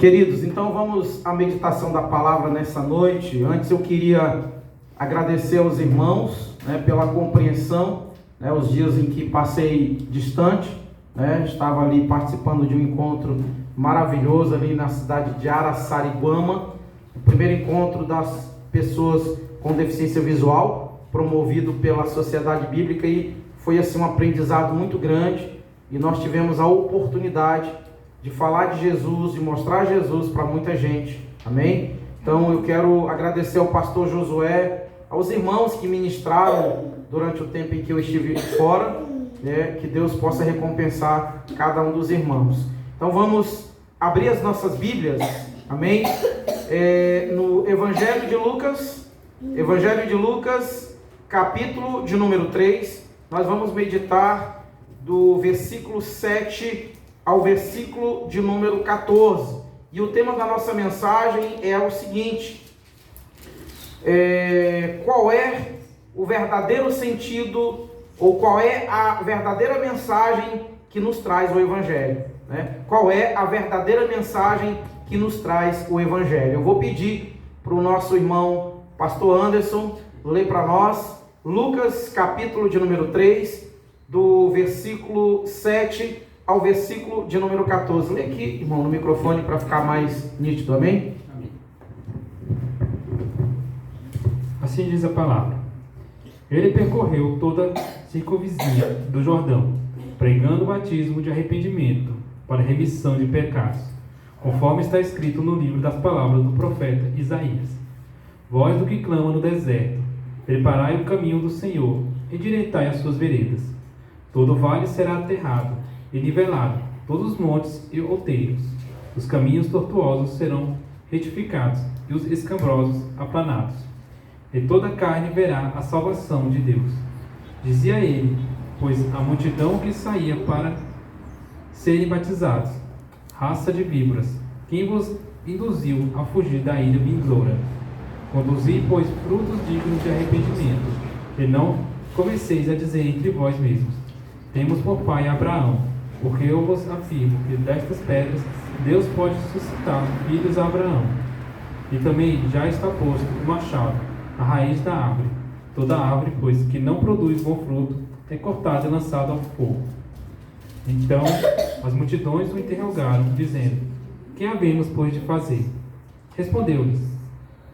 Queridos, então vamos à meditação da palavra nessa noite. Antes eu queria agradecer aos irmãos, pela compreensão, os dias em que passei distante, estava ali participando de um encontro maravilhoso ali na cidade de Araçariguama, o primeiro encontro das pessoas com deficiência visual, promovido pela Sociedade Bíblica, e foi assim um aprendizado muito grande, e nós tivemos a oportunidade de falar de Jesus, de mostrar Jesus para muita gente, amém? Então eu quero agradecer ao pastor Josué, aos irmãos que ministraram durante o tempo em que eu estive fora, que Deus possa recompensar cada um dos irmãos. Então vamos abrir as nossas Bíblias, amém? No Evangelho de Lucas, capítulo de número 3, nós vamos meditar do versículo 7 ao versículo de número 14. E o tema da nossa mensagem é o seguinte: qual é o verdadeiro sentido, ou qual é a verdadeira mensagem que nos traz o Evangelho? Qual é a verdadeira mensagem que nos traz o Evangelho? Eu vou pedir para o nosso irmão pastor Anderson ler para nós Lucas capítulo de número 3, do versículo 7 ao versículo de número 14. Lê aqui, irmão, no microfone para ficar mais nítido, amém? Amém. Assim diz a palavra: Ele percorreu toda a circunvizinha do Jordão, pregando o batismo de arrependimento para a remissão de pecados, conforme está escrito no livro das palavras do profeta Isaías. Voz do que clama no deserto: preparai o caminho do Senhor, endireitai as suas veredas. Todo vale será aterrado e nivelado, todos os montes e outeiros. Os caminhos tortuosos serão retificados e os escabrosos aplanados. E toda a carne verá a salvação de Deus. Dizia ele, pois a multidão que saía para serem batizados: raça de víboras, quem vos induziu a fugir da ira vindoura? Conduzi, pois, frutos dignos de arrependimento, e não comeceis a dizer entre vós mesmos: temos por pai Abraão. Porque eu vos afirmo que destas pedras Deus pode suscitar filhos a Abraão. E também já está posto o machado à raiz da árvore. Toda árvore, pois, que não produz bom fruto, é cortada e lançada ao fogo. Então as multidões o interrogaram, dizendo: que havemos, pois, de fazer? Respondeu-lhes: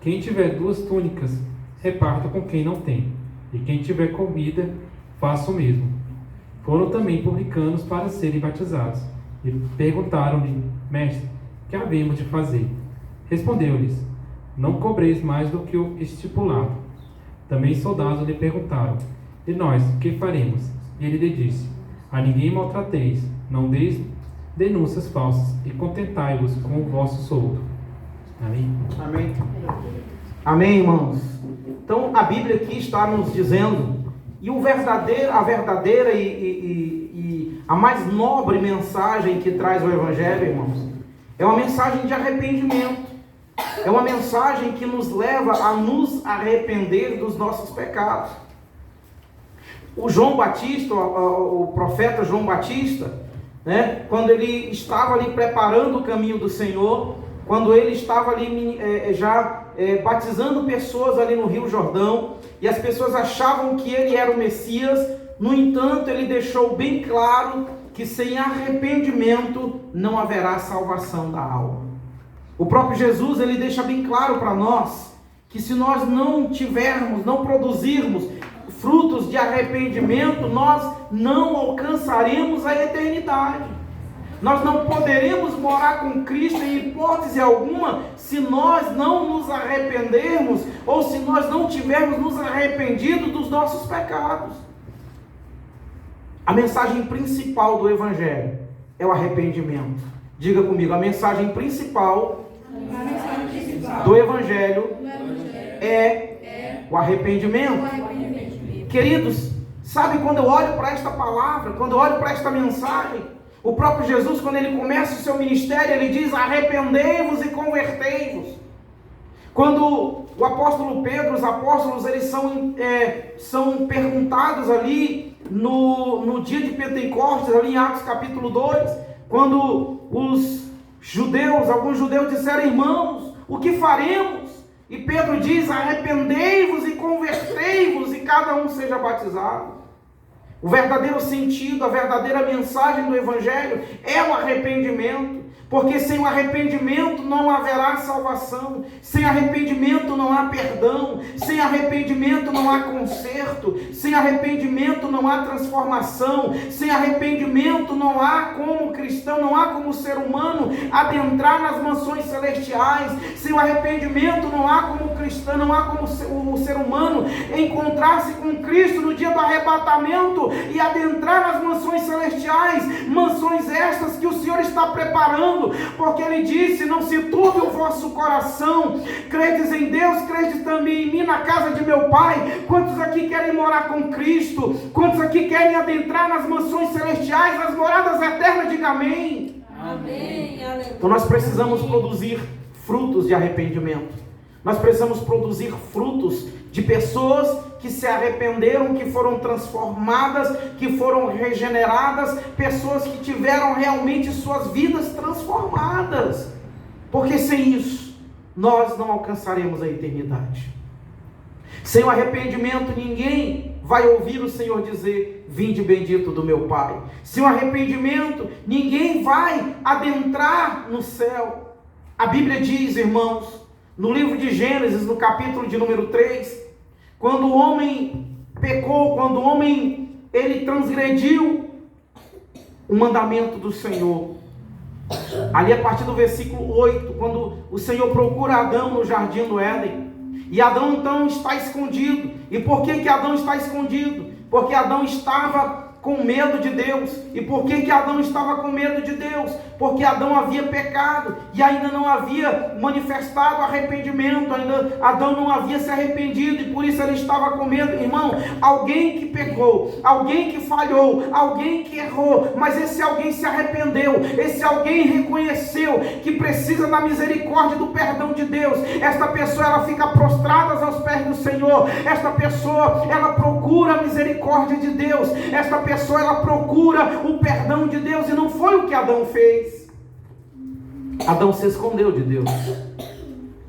quem tiver 2 túnicas, reparta com quem não tem, e quem tiver comida, faça o mesmo. Foram também publicanos para serem batizados, e perguntaram-lhe: mestre, que havemos de fazer? Respondeu-lhes: não cobreis mais do que o estipulado. Também soldados lhe perguntaram: e nós, que faremos? E ele lhe disse: a ninguém maltrateis, não deis denúncias falsas, e contentai-vos com o vosso soldo. Amém? Amém. Amém, irmãos? Então a Bíblia aqui está nos dizendo, e a verdadeira e a mais nobre mensagem que traz o Evangelho, irmãos, é uma mensagem de arrependimento. É uma mensagem que nos leva a nos arrepender dos nossos pecados. O João Batista, o profeta João Batista, quando ele estava ali preparando o caminho do Senhor, quando ele estava ali batizando pessoas ali no Rio Jordão, e as pessoas achavam que ele era o Messias. No entanto, ele deixou bem claro que sem arrependimento não haverá salvação da alma. O próprio Jesus, ele deixa bem claro para nós que se nós não produzirmos frutos de arrependimento, nós não alcançaremos a eternidade. Nós não poderemos morar com Cristo em hipótese alguma se nós não nos arrependermos, ou se nós não tivermos nos arrependido dos nossos pecados. A mensagem principal do Evangelho é o arrependimento. Diga comigo: a mensagem principal do Evangelho é o arrependimento. Queridos, sabe, quando eu olho para esta palavra, quando eu olho para esta mensagem, o próprio Jesus, quando ele começa o seu ministério, ele diz: arrependei-vos e convertei-vos. Quando o apóstolo Pedro, os apóstolos, eles são perguntados ali no dia de Pentecostes, ali em Atos capítulo 2, quando os Alguns judeus disseram: irmãos, o que faremos? E Pedro diz: arrependei-vos e convertei-vos e cada um seja batizado. O verdadeiro sentido, a verdadeira mensagem do Evangelho é o arrependimento. Porque sem o arrependimento não haverá salvação, sem arrependimento não há perdão, sem arrependimento não há conserto, sem arrependimento não há transformação, sem arrependimento não há como cristão, não há como ser humano adentrar nas mansões celestiais, sem o arrependimento não há como cristão, não há como o ser humano encontrar-se com Cristo no dia do arrebatamento e adentrar nas mansões celestiais, mansões estas que o Senhor está preparando. Porque Ele disse: não se turbe o vosso coração, credes em Deus, credes também em mim. Na casa de meu Pai, quantos aqui querem morar com Cristo? Quantos aqui querem adentrar nas mansões celestiais, nas moradas eternas? Diga amém. Amém. Então nós precisamos produzir frutos de arrependimento. Nós precisamos produzir frutos de pessoas que se arrependeram, que foram transformadas, que foram regeneradas, pessoas que tiveram realmente suas vidas transformadas. Porque sem isso, nós não alcançaremos a eternidade. Sem o arrependimento, ninguém vai ouvir o Senhor dizer: vinde bendito do meu Pai. Sem o arrependimento, ninguém vai adentrar no céu. A Bíblia diz, irmãos, no livro de Gênesis, no capítulo de número 3, quando o homem pecou, quando o homem ele transgrediu o mandamento do Senhor, ali a partir do versículo 8, quando o Senhor procura Adão no jardim do Éden, e Adão então está escondido. E por que Adão está escondido? Porque Adão estava com medo de Deus. E por que Adão estava com medo de Deus? Porque Adão havia pecado e ainda não havia manifestado arrependimento, ainda Adão não havia se arrependido, e por isso ele estava com medo. Irmão, alguém que pecou, alguém que falhou, alguém que errou, mas esse alguém se arrependeu, esse alguém reconheceu que precisa da misericórdia e do perdão de Deus. Esta pessoa, ela fica prostrada aos pés do Senhor. Esta pessoa, ela procura a misericórdia de Deus. Esta pessoa, ela procura o perdão de Deus, e não foi o que Adão fez. Adão se escondeu de Deus.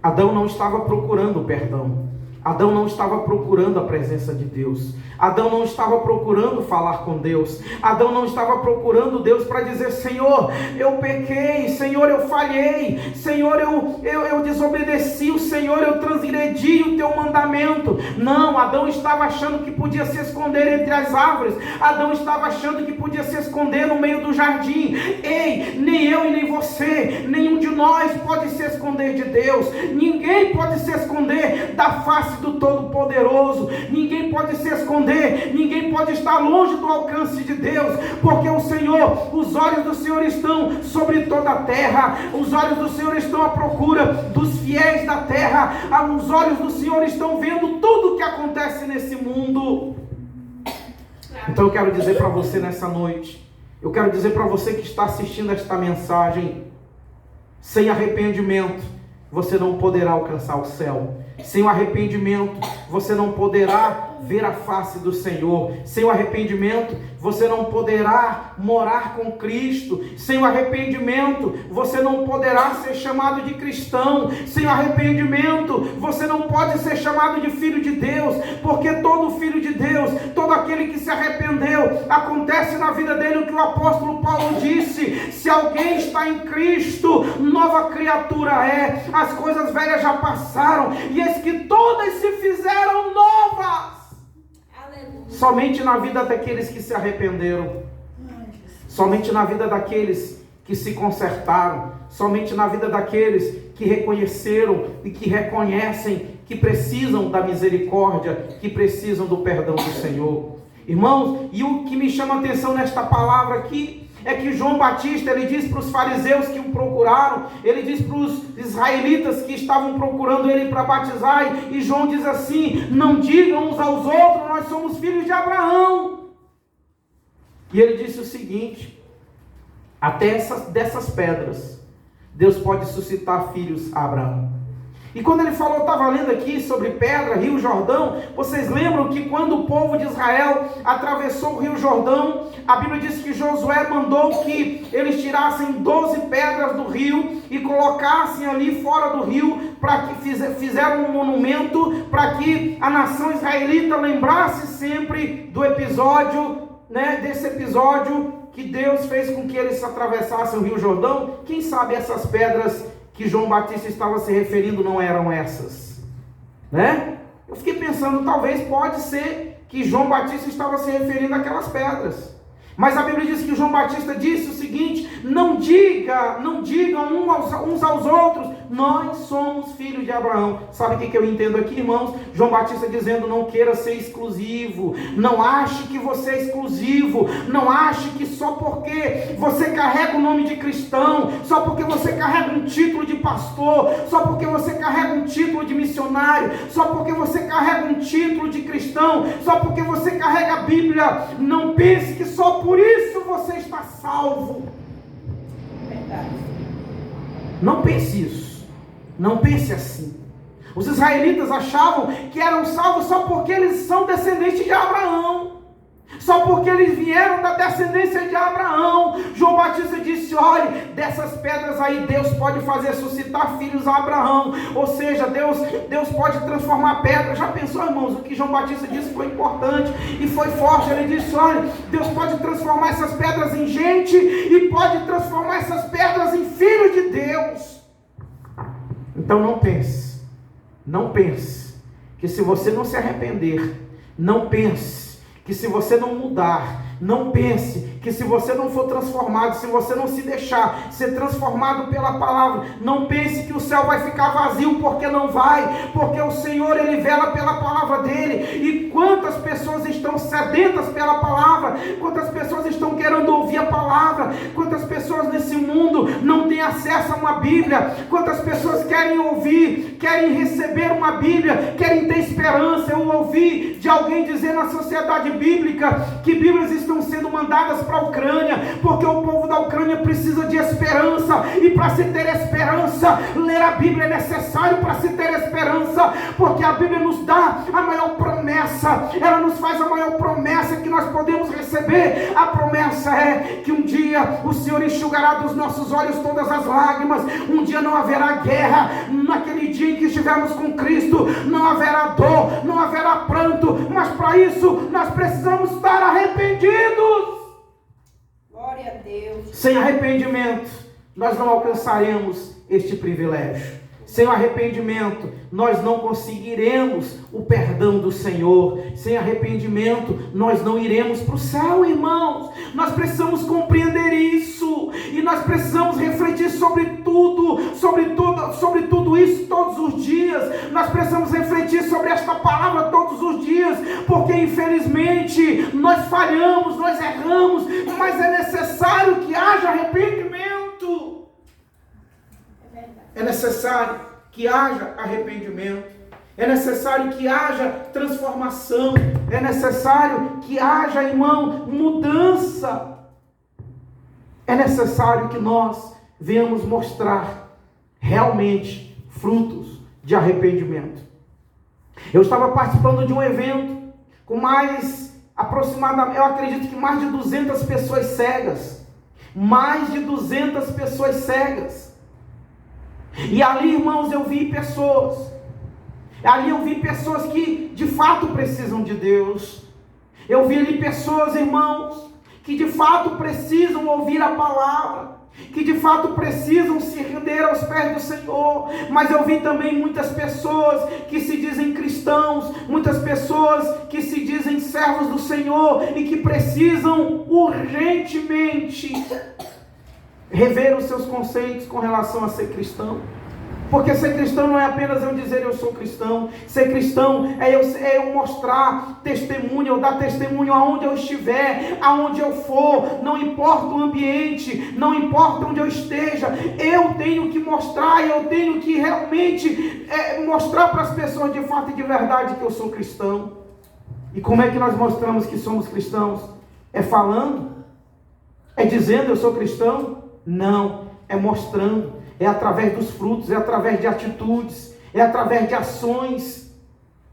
Adão não estava procurando o perdão. Adão não estava procurando a presença de Deus. Adão não estava procurando falar com Deus. Adão não estava procurando Deus para dizer: Senhor, eu pequei, Senhor, eu falhei, Senhor, eu desobedeci, o Senhor, eu transgredi o teu mandamento. Não, Adão estava achando que podia se esconder entre as árvores. Adão estava achando que podia se esconder no meio do jardim. Ei, nem eu e nem você, nenhum de nós pode se esconder de Deus. Ninguém pode se esconder da face do Todo-Poderoso. Ninguém pode se esconder, ninguém pode estar longe do alcance de Deus, porque o Senhor, os olhos do Senhor estão sobre toda a terra, os olhos do Senhor estão à procura dos fiéis da terra, os olhos do Senhor estão vendo tudo o que acontece nesse mundo. Então eu quero dizer para você nessa noite, eu quero dizer para você que está assistindo esta mensagem: sem arrependimento você não poderá alcançar o céu. Sem o arrependimento, você não poderá ver a face do Senhor. Sem o arrependimento, você não poderá morar com Cristo. Sem o arrependimento, você não poderá ser chamado de cristão. Sem o arrependimento, você não pode ser chamado de filho de Deus, porque todo filho de Deus, todo aquele que se arrependeu, acontece na vida dele o que o apóstolo Paulo disse: se alguém está em Cristo, nova criatura é, as coisas velhas já passaram, e eis que todas se fizeram novas. Somente na vida daqueles que se arrependeram, somente na vida daqueles que se consertaram, somente na vida daqueles que reconheceram e que reconhecem que precisam da misericórdia, que precisam do perdão do Senhor. Irmãos, e o que me chama a atenção nesta palavra aqui é que João Batista, ele diz para os fariseus que o procuraram, ele diz para os israelitas que estavam procurando ele para batizar, e João diz assim: não digam uns aos outros, nós somos filhos de Abraão. E ele disse o seguinte: até dessas pedras, Deus pode suscitar filhos a Abraão. E quando ele falou, estava lendo aqui sobre pedra, Rio Jordão, vocês lembram que quando o povo de Israel atravessou o Rio Jordão, a Bíblia diz que Josué mandou que eles tirassem 12 pedras do rio e colocassem ali fora do rio, para que fizeram um monumento, para que a nação israelita lembrasse sempre do episódio, desse episódio que Deus fez com que eles atravessassem o Rio Jordão. Quem sabe essas pedras que João Batista estava se referindo não eram essas, Eu fiquei pensando, talvez pode ser que João Batista estava se referindo àquelas pedras. Mas a Bíblia diz que João Batista disse o seguinte: não digam uns aos outros, nós somos filhos de Abraão. Sabe o que eu entendo aqui, irmãos? João Batista dizendo, não queira ser exclusivo, não ache que você é exclusivo, não ache que só porque você carrega o nome de cristão, só porque você carrega um título de pastor, só porque você carrega um título de missionário, só porque você carrega um título de cristão, só porque você carrega a Bíblia, não pense que só por isso você está salvo. Verdade. Não pense isso. Não pense assim. Os israelitas achavam que eram salvos só porque eles são descendentes de Abraão. Só porque eles vieram da descendência de Abraão. João Batista disse, olhe, dessas pedras aí Deus pode fazer suscitar filhos a Abraão. Ou seja, Deus pode transformar pedras. Já pensou, irmãos, o que João Batista disse foi importante e foi forte. Ele disse, olha, Deus pode transformar essas pedras em gente e pode transformar essas pedras em filhos de Deus. Então não pense que se você não se arrepender, não pense que se você não mudar, não pense que se você não for transformado, se você não se deixar ser transformado pela palavra, não pense que o céu vai ficar vazio, porque não vai, porque o Senhor, Ele vela pela palavra dEle, e quantas pessoas estão sedentas pela palavra, quantas pessoas estão querendo ouvir a palavra, quantas pessoas nesse mundo não têm acesso a uma Bíblia, quantas pessoas querem ouvir, querem receber uma Bíblia, querem ter esperança. Eu ouvi de alguém dizer na sociedade bíblica que Bíblias estão sendo mandadas para a Ucrânia, porque o povo da Ucrânia precisa de esperança, e para se ter esperança, ler a Bíblia é necessário para se ter esperança, porque a Bíblia nos dá a maior promessa, ela nos faz a maior promessa que nós podemos receber. A promessa é que um dia o Senhor enxugará dos nossos olhos todas as lágrimas, um dia não haverá guerra, naquele dia em que estivermos com Cristo, não haverá dor, não haverá pranto, mas para isso nós precisamos estar arrependidos. Glória a Deus. Sem arrependimento, nós não alcançaremos este privilégio. Sem o arrependimento, nós não conseguiremos o perdão do Senhor. Sem arrependimento, nós não iremos para o céu, irmãos. Nós precisamos compreender isso, e nós precisamos refletir sobre tudo isso todos os dias. Nós precisamos refletir sobre esta palavra todos os dias, porque infelizmente nós falhamos, nós erramos, mas é necessário que haja arrependimento. É necessário que haja arrependimento, é necessário que haja transformação, é necessário que haja, irmão, mudança. É necessário que nós venhamos mostrar realmente frutos de arrependimento. Eu estava participando de um evento com aproximadamente, eu acredito que mais de 200 pessoas cegas. Mais de 200 pessoas cegas. E ali, irmãos, eu vi pessoas que de fato precisam de Deus. Eu vi ali pessoas, irmãos, que de fato precisam ouvir a palavra, que de fato precisam se render aos pés do Senhor. Mas eu vi também muitas pessoas que se dizem cristãos, muitas pessoas que se dizem servos do Senhor e que precisam urgentemente rever os seus conceitos com relação a ser cristão. Porque ser cristão não é apenas eu dizer eu sou cristão. Ser cristão é eu mostrar testemunho, eu dar testemunho aonde eu estiver, aonde eu for, não importa o ambiente, não importa onde eu esteja, eu tenho que mostrar, eu tenho que realmente mostrar para as pessoas de fato e de verdade que eu sou cristão. E como é que nós mostramos que somos cristãos? É falando? É dizendo eu sou cristão? Não, é mostrando. É através dos frutos, é através de atitudes, é através de ações.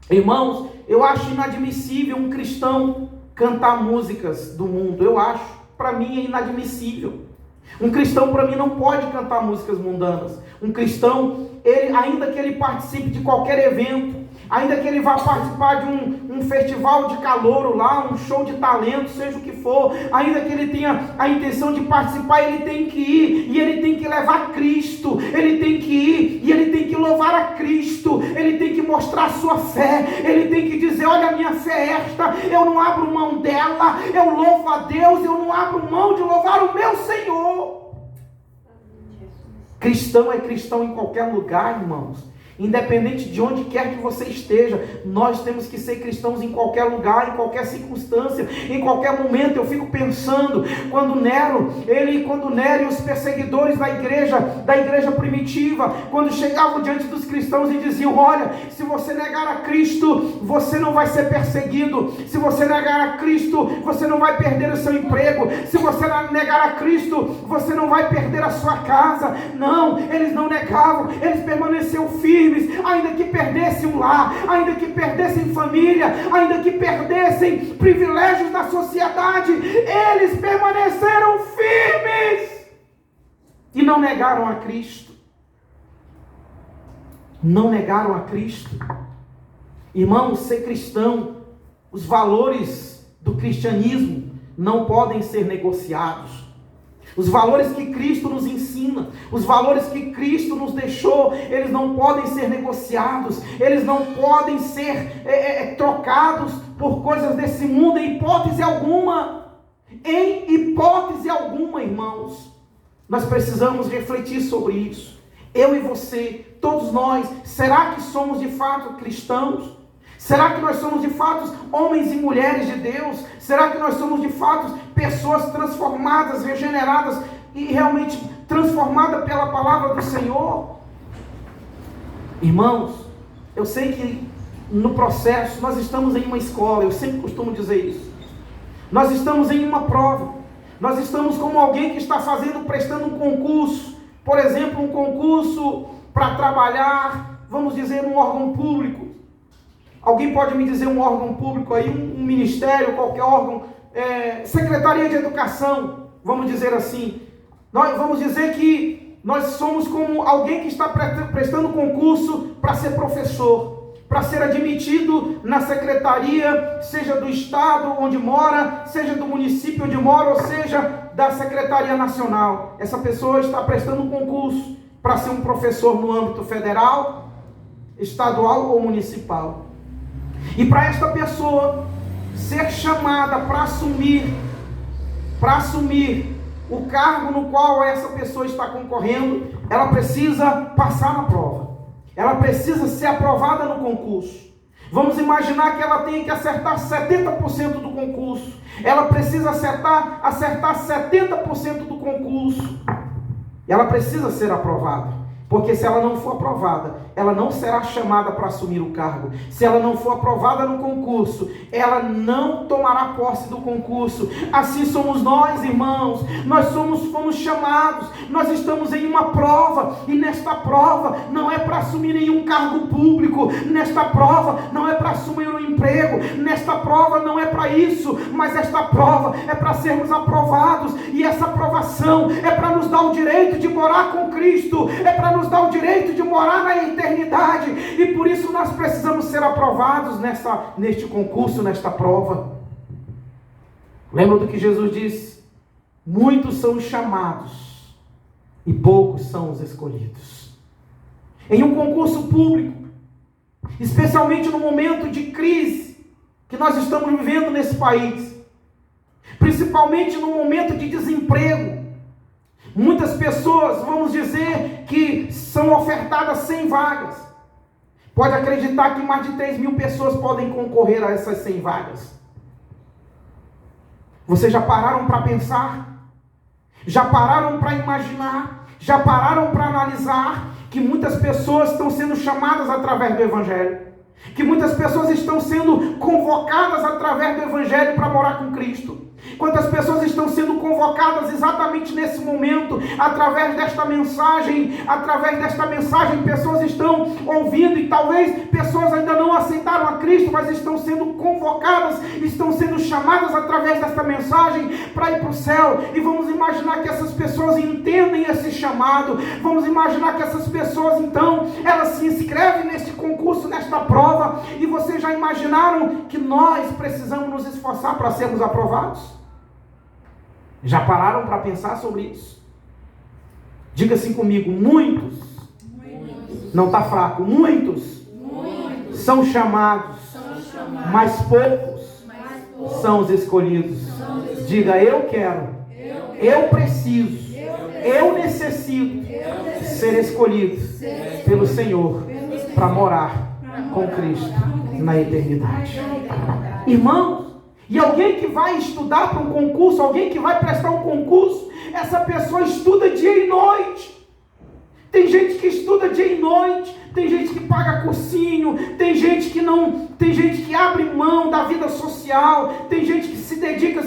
Irmãos, eu acho inadmissível um cristão cantar músicas do mundo. Eu acho, para mim é inadmissível. Um cristão, para mim, não pode cantar músicas mundanas. Um cristão, ainda que ele participe de qualquer evento, ainda que ele vá participar de um festival de calouro lá, um show de talento, seja o que for, ainda que ele tenha a intenção de participar, ele tem que ir, e ele tem que levar Cristo, ele tem que ir, e ele tem que louvar a Cristo, ele tem que mostrar a sua fé, ele tem que dizer, olha, a minha fé é esta, eu não abro mão dela, eu louvo a Deus, eu não abro mão de louvar o meu Senhor. Cristão é cristão em qualquer lugar, irmãos. Independente de onde quer que você esteja, nós temos que ser cristãos em qualquer lugar, em qualquer circunstância, em qualquer momento. Eu fico pensando, quando Nero e os perseguidores da igreja primitiva, quando chegavam diante dos cristãos e diziam, olha, se você negar a Cristo, você não vai ser perseguido, se você negar a Cristo, você não vai perder o seu emprego, se você negar a Cristo, você não vai perder a sua casa. Não, eles não negavam, eles permaneciam firmes, ainda que perdessem um lar, ainda que perdessem família, ainda que perdessem privilégios na sociedade, eles permaneceram firmes e não negaram a Cristo. Não negaram a Cristo. Irmãos, ser cristão, os valores do cristianismo não podem ser negociados. Os valores que Cristo nos ensina, os valores que Cristo nos deixou, eles não podem ser negociados, eles não podem ser trocados por coisas desse mundo, em hipótese alguma. Em hipótese alguma, irmãos. Nós precisamos refletir sobre isso. Eu e você, todos nós, será que somos de fato cristãos? Será que nós somos de fato homens e mulheres de Deus? Será que nós somos de fato pessoas transformadas, regeneradas e realmente transformadas pela palavra do Senhor? Irmãos, eu sei que no processo nós estamos em uma escola, eu sempre costumo dizer isso. Nós estamos em uma prova. Nós estamos como alguém que está prestando um concurso. Por exemplo, um concurso para trabalhar, vamos dizer, num órgão público. Alguém pode me dizer um órgão público aí, um ministério, qualquer órgão, Secretaria de Educação, vamos dizer assim. Nós vamos dizer que nós somos como alguém que está prestando concurso para ser professor, para ser admitido na secretaria, seja do estado onde mora, seja do município onde mora, ou seja da Secretaria Nacional. Essa pessoa está prestando um concurso para ser um professor no âmbito federal, estadual ou municipal. E para esta pessoa ser chamada para assumir o cargo no qual essa pessoa está concorrendo, ela precisa passar na prova. Ela precisa ser aprovada no concurso. Vamos imaginar que ela tenha que acertar 70% do concurso. Ela precisa acertar 70% do concurso. Ela precisa ser aprovada. Porque se ela não for aprovada, ela não será chamada para assumir o cargo. Se ela não for aprovada no concurso, ela não tomará posse do concurso. Assim somos nós, irmãos. Nós fomos chamados. Nós estamos em uma prova. E nesta prova não é para assumir nenhum cargo público. Nesta prova não é para assumir um emprego. Nesta prova não é para isso. Mas esta prova é para sermos aprovados. E essa aprovação é para nos dar o direito de morar com Cristo. É para nos dar o direito de morar na eternidade, e por isso nós precisamos ser aprovados neste concurso, nesta prova. Lembra do que Jesus disse? Muitos são os chamados e poucos são os escolhidos. Em um concurso público, especialmente no momento de crise que nós estamos vivendo nesse país, principalmente no momento de desemprego, muitas pessoas, vamos dizer, que são ofertadas 100 vagas. Pode acreditar que mais de 3.000 pessoas podem concorrer a essas 100 vagas. Vocês já pararam para pensar? Já pararam para imaginar? Já pararam para analisar que muitas pessoas estão sendo chamadas através do Evangelho? Que muitas pessoas estão sendo convocadas através do Evangelho para morar com Cristo? Quantas pessoas estão sendo convocadas exatamente nesse momento, através desta mensagem, pessoas estão ouvindo e talvez pessoas ainda não aceitaram a Cristo, mas estão sendo convocadas, estão sendo chamadas através desta mensagem para ir para o céu. E vamos imaginar que essas pessoas entendem esse chamado, vamos imaginar que essas pessoas então, elas se inscrevem neste concurso, nesta prova, e vocês já imaginaram que nós precisamos nos esforçar para sermos aprovados? Já pararam para pensar sobre isso? Diga assim comigo: muitos. Não está fraco. Muitos são chamados, mas poucos são os escolhidos. Diga: eu quero, eu preciso, eu necessito ser escolhido pelo Senhor para morar com Cristo na eternidade. Irmãos, e alguém que vai estudar para um concurso, alguém que vai prestar um concurso, essa pessoa estuda dia e noite. Tem gente que estuda dia e noite, tem gente que paga cursinho, tem gente que abre mão da vida social, tem gente que se dedica,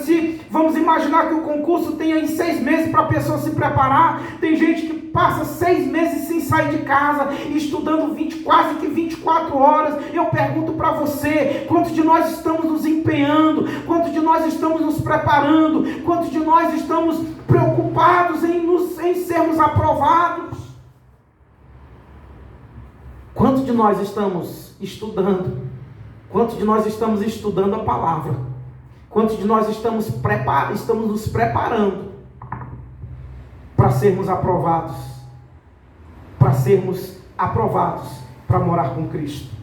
vamos imaginar que o concurso tenha em 6 meses para a pessoa se preparar, tem gente que passa 6 meses sem sair de casa, estudando quase que 24 horas. Eu pergunto para você: quantos de nós estamos nos empenhando? Quantos de nós estamos nos preparando? Quantos de nós estamos preocupados em sermos aprovados? Quantos de nós estamos estudando? Quantos de nós estamos estudando a palavra? Quantos de nós estamos nos preparando para sermos aprovados? Para sermos aprovados para morar com Cristo.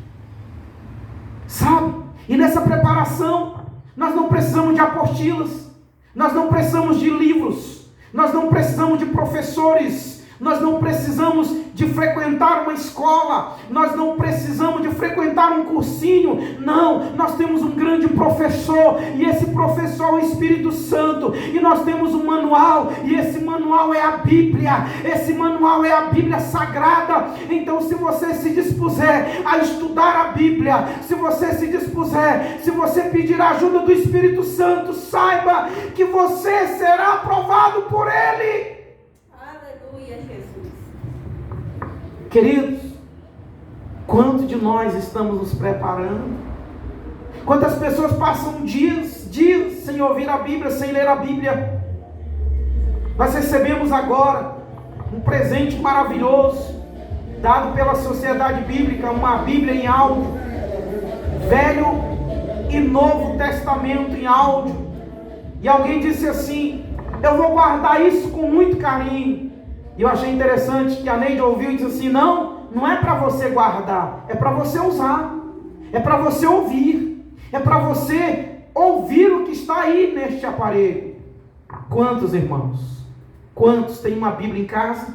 Sabe? E nessa preparação, nós não precisamos de apostilas, nós não precisamos de livros, nós não precisamos de professores, nós não precisamos de frequentar uma escola, nós não precisamos de frequentar um cursinho. Não, nós temos um grande professor, e esse professor é o Espírito Santo, e nós temos um manual, e esse manual é a Bíblia, esse manual é a Bíblia Sagrada. Então, se você se dispuser a estudar a Bíblia, se você pedir a ajuda do Espírito Santo, saiba que você será aprovado por Ele. Aleluia, Jesus. Queridos, quanto de nós estamos nos preparando? Quantas pessoas passam dias sem ouvir a Bíblia, sem ler a Bíblia? Nós recebemos agora um presente maravilhoso, dado pela Sociedade Bíblica, uma Bíblia em áudio, Velho e Novo Testamento em áudio. E alguém disse assim: eu vou guardar isso com muito carinho. E eu achei interessante que a Neide ouviu e disse assim: não é para você guardar, é para você usar, é para você ouvir, é para você ouvir o que está aí neste aparelho. Quantos irmãos, quantos têm uma Bíblia em casa,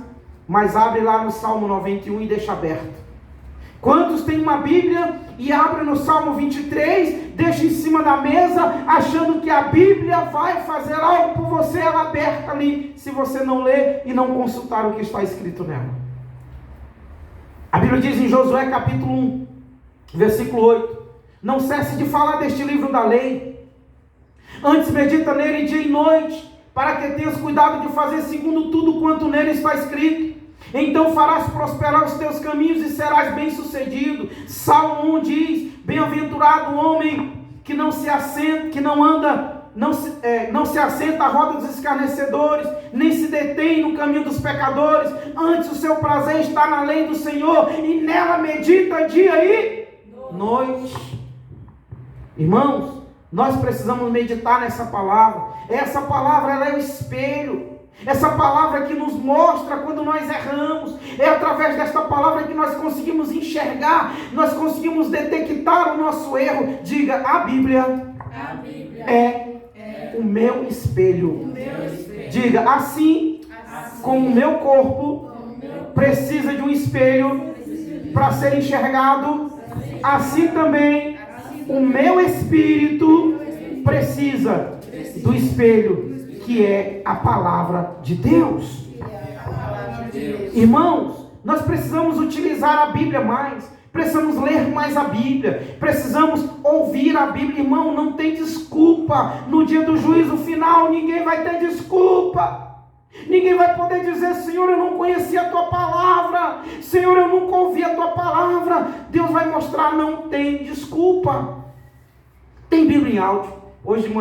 mas abre lá no Salmo 91 e deixa aberto? Quantos têm uma Bíblia e abre no Salmo 23, deixa em cima da mesa, achando que a Bíblia vai fazer algo por você, ela aberta ali, se você não ler e não consultar o que está escrito nela? A Bíblia diz em Josué capítulo 1, versículo 8: não cesse de falar deste livro da lei, antes medita nele dia e noite, para que tenhas cuidado de fazer segundo tudo quanto nele está escrito. Então farás prosperar os teus caminhos e serás bem-sucedido. Salmo 1 diz: bem-aventurado o homem que não se assenta, não se assenta à roda dos escarnecedores, nem se detém no caminho dos pecadores. Antes o seu prazer está na lei do Senhor, e nela medita dia e noite. Irmãos, nós precisamos meditar nessa palavra. Essa palavra, ela é o espelho. Essa palavra que nos mostra quando nós erramos. É através desta palavra que nós conseguimos enxergar, nós conseguimos detectar o nosso erro. Diga: a Bíblia é o meu espelho. Diga: assim como o meu corpo precisa de um espelho para ser enxergado, assim também o meu espírito precisa do espelho, que é a palavra de Deus. Irmãos, nós precisamos utilizar a Bíblia mais, precisamos ler mais a Bíblia, precisamos ouvir a Bíblia. Irmão, não tem desculpa. No dia do juízo final, ninguém vai ter desculpa. Ninguém vai poder dizer: Senhor, eu não conheci a tua palavra, Senhor, eu nunca ouvi a tua palavra. Deus vai mostrar: não tem desculpa. Tem Bíblia em áudio. Hoje de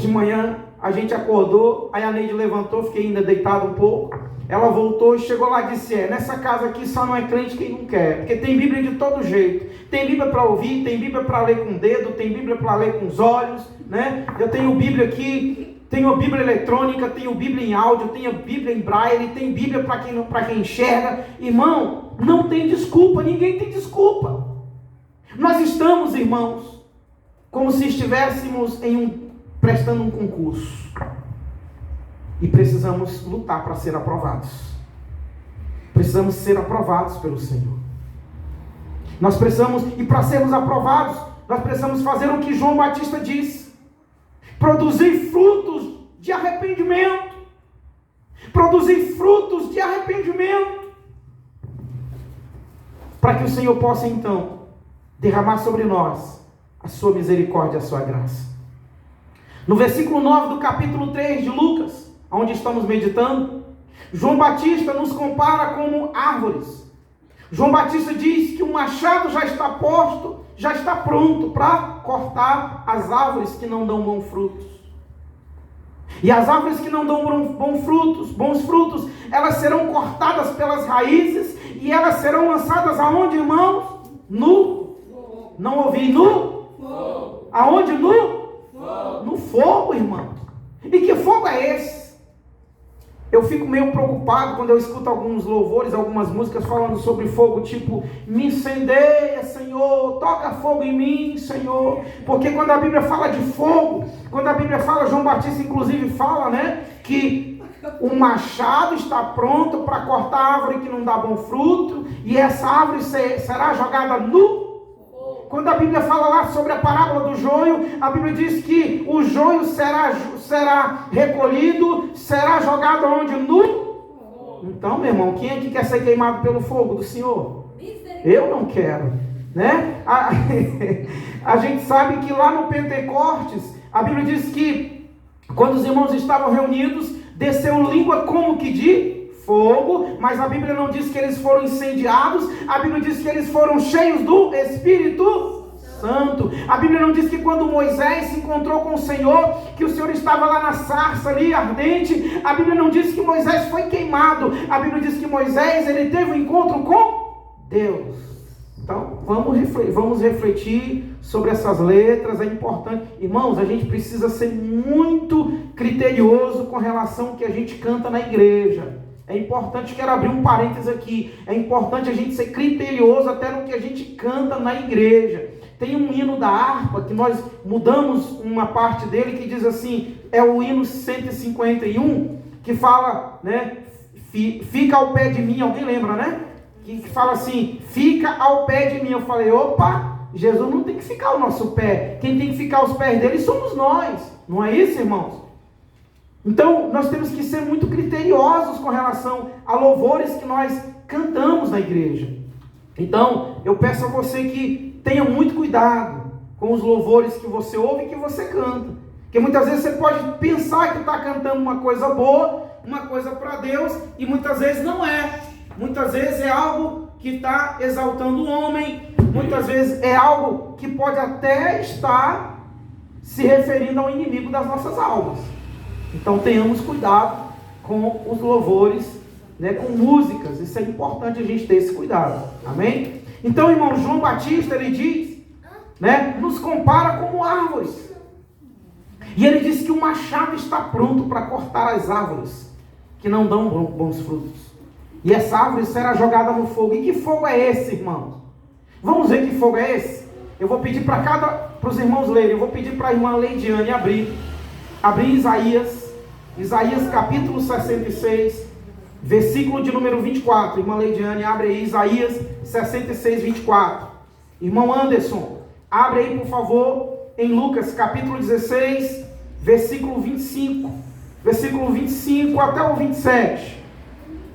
manhã a gente acordou, aí a Neide levantou, fiquei ainda deitado um pouco. Ela voltou e chegou lá e disse: nessa casa aqui só não é crente quem não quer, porque tem Bíblia de todo jeito. Tem Bíblia para ouvir, tem Bíblia para ler com o dedo, tem Bíblia para ler com os olhos, né? Eu tenho Bíblia aqui, tenho Bíblia eletrônica, tenho Bíblia em áudio, tenho Bíblia em braille, tem Bíblia para quem enxerga. Irmão, não tem desculpa, ninguém tem desculpa. Nós estamos, irmãos, como se estivéssemos prestando um concurso. E precisamos lutar para ser aprovados. Precisamos ser aprovados pelo Senhor. Nós precisamos, e para sermos aprovados, nós precisamos fazer o que João Batista disse: produzir frutos de arrependimento. Produzir frutos de arrependimento. Para que o Senhor possa então derramar sobre nós a sua misericórdia e a sua graça. No versículo 9 do capítulo 3 de Lucas, onde estamos meditando, João Batista nos compara como árvores. João Batista diz que o machado já está posto, já está pronto para cortar as árvores que não dão bons frutos. E as árvores que não dão bons frutos, elas serão cortadas pelas raízes e elas serão lançadas aonde, irmãos? Não ouvi, fogo. Aonde? No fogo, irmão. E que fogo é esse? Eu fico meio preocupado quando eu escuto alguns louvores, algumas músicas falando sobre fogo, tipo: me incendeia, Senhor, toca fogo em mim, Senhor. Porque quando a Bíblia fala de fogo, quando a Bíblia fala, João Batista inclusive fala, né, que o machado está pronto para cortar a árvore que não dá bom fruto, e essa árvore será jogada no. Quando a Bíblia fala lá sobre a parábola do joio, a Bíblia diz que o joio será recolhido, será jogado onde? Então, meu irmão, quem é que quer ser queimado pelo fogo do Senhor? Eu não quero, né? A gente sabe que lá no Pentecostes, a Bíblia diz que quando os irmãos estavam reunidos, desceu língua como que de fogo, mas a Bíblia não diz que eles foram incendiados, a Bíblia diz que eles foram cheios do Espírito Santo. A Bíblia não diz que quando Moisés se encontrou com o Senhor, que o Senhor estava lá na sarça ali, ardente. A Bíblia não diz que Moisés foi queimado, a Bíblia diz que Moisés, ele teve um encontro com Deus. Então, vamos refletir sobre essas letras, é importante. Irmãos, a gente precisa ser muito criterioso com relação ao que a gente canta na igreja. É importante, quero abrir um parênteses aqui, é importante a gente ser criterioso até no que a gente canta na igreja. Tem um hino da harpa, que nós mudamos uma parte dele, que diz assim, é o hino 151, que fala, né, fica ao pé de mim, alguém lembra, né? Que fala assim, fica ao pé de mim. Eu falei, opa, Jesus não tem que ficar ao nosso pé, quem tem que ficar aos pés dele somos nós, não é isso, irmãos? Então, nós temos que ser muito criteriosos com relação a louvores que nós cantamos na igreja. Então, eu peço a você que tenha muito cuidado com os louvores que você ouve e que você canta. Porque muitas vezes você pode pensar que está cantando uma coisa boa, uma coisa para Deus, e muitas vezes não é. Muitas vezes é algo que está exaltando o homem, muitas vezes é algo que pode até estar se referindo ao inimigo das nossas almas. Então tenhamos cuidado com os louvores, né, com músicas. Isso é importante a gente ter esse cuidado. Amém? Então, irmão, João Batista, ele diz, né, nos compara como árvores. E ele diz que o machado está pronto para cortar as árvores que não dão bons frutos. E essa árvore será jogada no fogo. E que fogo é esse, irmãos? Vamos ver que fogo é esse? Eu vou pedir para os irmãos lerem. Eu vou pedir para a irmã Leidiane abrir Isaías capítulo 66, versículo de número 24. Irmã Leidiane, abre aí Isaías 66, 24. Irmão Anderson, abre aí por favor em Lucas capítulo 16, versículo 25. Versículo 25 até o 27.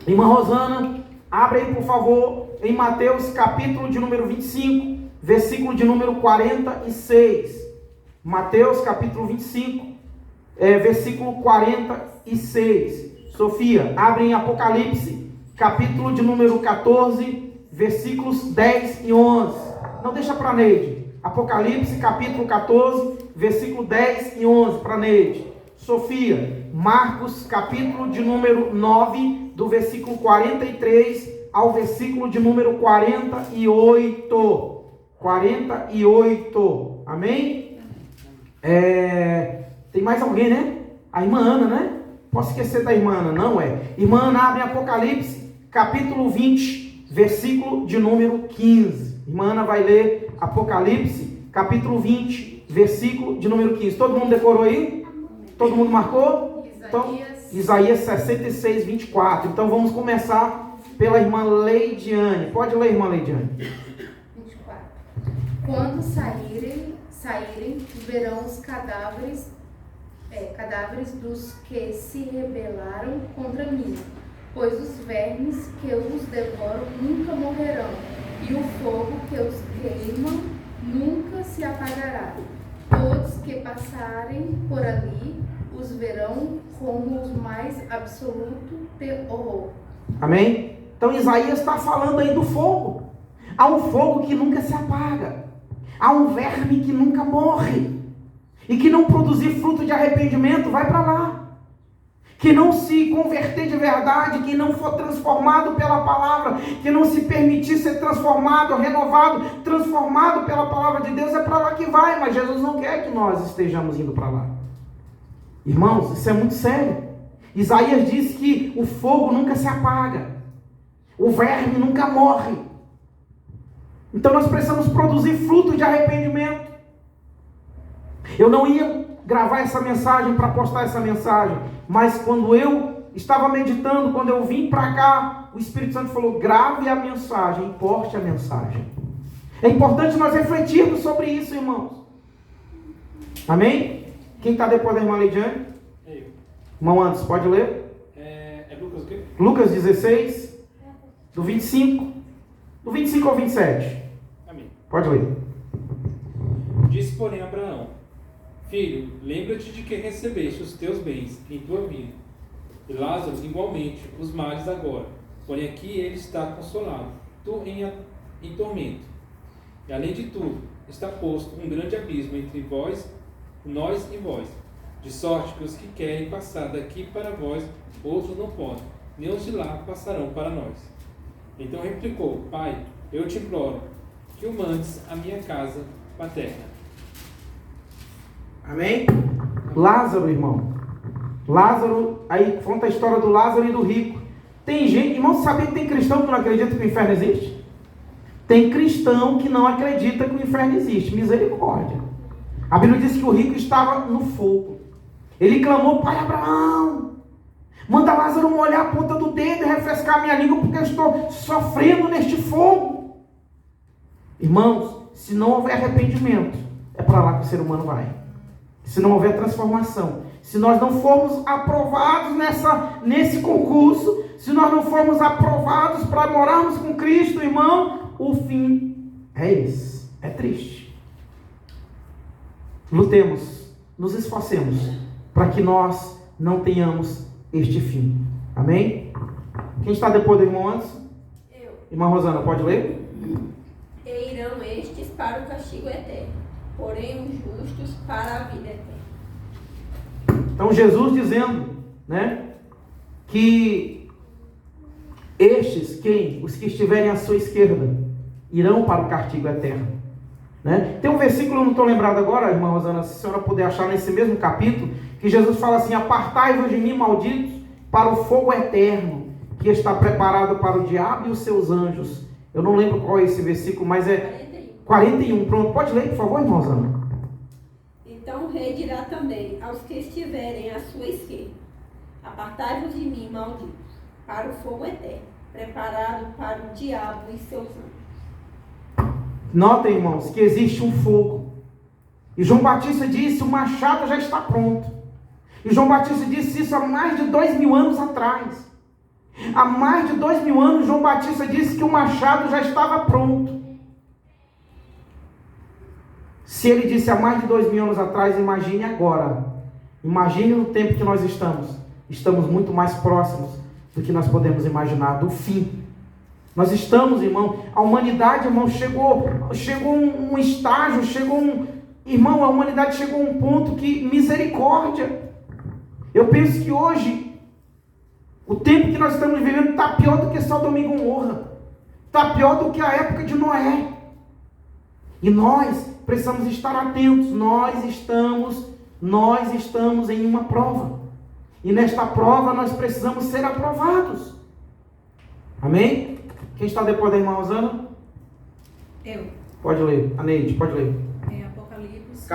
Irmã Rosana, Abre aí, por favor, em Mateus capítulo de número 25, versículo de número 46. Mateus capítulo 25, versículo 46. Sofia, abre em Apocalipse, capítulo de número 14, versículos 10 e 11. Não deixa para Neide. Apocalipse, capítulo 14, versículo 10 e 11, para Neide. Sofia, Marcos, capítulo de número 9, do versículo 43 ao versículo de número 48. 48. Amém? Tem mais alguém, né? A irmã Ana, né? Posso esquecer da irmã Ana, não é? Irmã Ana, abre Apocalipse, capítulo 20, versículo de número 15. Irmã Ana vai ler Apocalipse, capítulo 20, versículo de número 15. Todo mundo decorou aí? Todo mundo marcou? Então, Isaías 66, 24. Então vamos começar pela irmã Leidiane. Pode ler, irmã Leidiane. 24. Quando saírem, verão os cadáveres dos que se rebelaram contra mim, pois os vermes que os devoram nunca morrerão, e o fogo que os queima nunca se apagará. Todos que passarem por ali os verão como os mais absoluto terror. Amém? Então Isaías está falando aí do fogo. Há um fogo que nunca se apaga. Há um verme que nunca morre. E que não produzir fruto de arrependimento, vai para lá. Que não se converter de verdade, que não for transformado pela palavra, que não se permitir ser transformado, renovado, transformado pela palavra de Deus, é para lá que vai. Mas Jesus não quer que nós estejamos indo para lá. Irmãos, isso é muito sério. Isaías diz que o fogo nunca se apaga. O verme nunca morre. Então nós precisamos produzir fruto de arrependimento. Eu não ia gravar essa mensagem para postar essa mensagem, mas quando eu estava meditando, quando eu vim para cá, o Espírito Santo falou: grave a mensagem, importe a mensagem. É importante nós refletirmos sobre isso, irmãos. Amém? Quem está depois da irmã Leidiane? Eu. Irmão Anderson, pode ler? É Lucas o quê? Lucas 16, do 25. Do 25 ao 27. Amém. Pode ler. Disse, porém, Abraão: Filho, lembra-te de que recebeste os teus bens em tua vida, e Lázaro igualmente os males agora. Porém aqui ele está consolado, tu em tormento. E além de tudo, está posto um grande abismo entre nós e vós, de sorte que os que querem passar daqui para vós, outros não podem, nem os de lá passarão para nós. Então replicou: Pai, eu te imploro que o mandes à minha casa paterna. Amém? Lázaro, irmão. Lázaro, aí conta a história do Lázaro e do rico. Tem gente, irmão, sabia que tem cristão que não acredita que o inferno existe? Tem cristão que não acredita que o inferno existe. Misericórdia. A Bíblia diz que o rico estava no fogo. Ele clamou: Pai Abraão, manda Lázaro molhar a ponta do dedo e refrescar a minha língua, porque eu estou sofrendo neste fogo. Irmãos, se não houver arrependimento, é para lá que o ser humano vai. Se não houver transformação, se nós não formos aprovados nesse concurso, se nós não formos aprovados para morarmos com Cristo, irmão, o fim é esse. É triste. Lutemos, nos esforcemos para que nós não tenhamos este fim. Amém? Quem está depois do irmão Anderson? Eu. Irmã Rosana, pode ler? E irão estes para o castigo eterno, porém os justos para a vida eterna. Então Jesus dizendo, né, que estes, quem? Os que estiverem à sua esquerda, irão para o castigo eterno. Né? Tem um versículo, eu não estou lembrado agora, irmã Rosana, se a senhora puder achar nesse mesmo capítulo, que Jesus fala assim: apartai-vos de mim, malditos, para o fogo eterno, que está preparado para o diabo e os seus anjos. Eu não lembro qual é esse versículo, mas é 41. Pronto, pode ler, por favor, irmã Rosana. Então o rei dirá também aos que estiverem à sua esquerda: apartai-vos de mim, malditos, para o fogo eterno, preparado para o diabo e seus anjos. Notem, irmãos, que existe um fogo. E João Batista disse: o machado já está pronto. E João Batista disse isso há mais de 2000 anos atrás. Há mais de 2000 anos, João Batista disse que o machado já estava pronto. Se ele disse há mais de 2000 anos atrás, imagine agora. Imagine no tempo que nós estamos. Estamos muito mais próximos do que nós podemos imaginar, do fim. Nós estamos, irmão, a humanidade, irmão, chegou um estágio, irmão, a humanidade chegou a um ponto que, misericórdia. Eu penso que hoje, o tempo que nós estamos vivendo está pior do que Sodoma e Gomorra. Está pior do que a época de Noé. E nós precisamos estar atentos. Nós estamos em uma prova. E nesta prova nós precisamos ser aprovados. Amém? Quem está depois da irmã Rosana? Eu. Pode ler. A Neide, pode ler. Em Apocalipse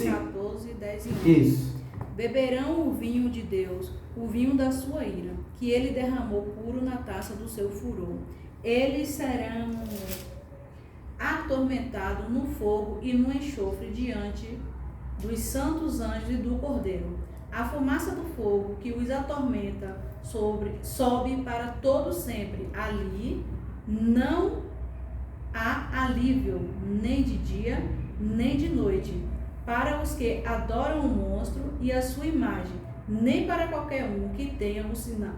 14, 10 e 11. Isso. Beberão o vinho de Deus, o vinho da sua ira, que ele derramou puro na taça do seu furor. Eles serão atormentados no fogo e no enxofre diante dos santos anjos e do Cordeiro. A fumaça do fogo que os atormenta sobe para todo sempre. Ali não há alívio, nem de dia, nem de noite, para os que adoram o monstro e a sua imagem, nem para qualquer um que tenha um sinal.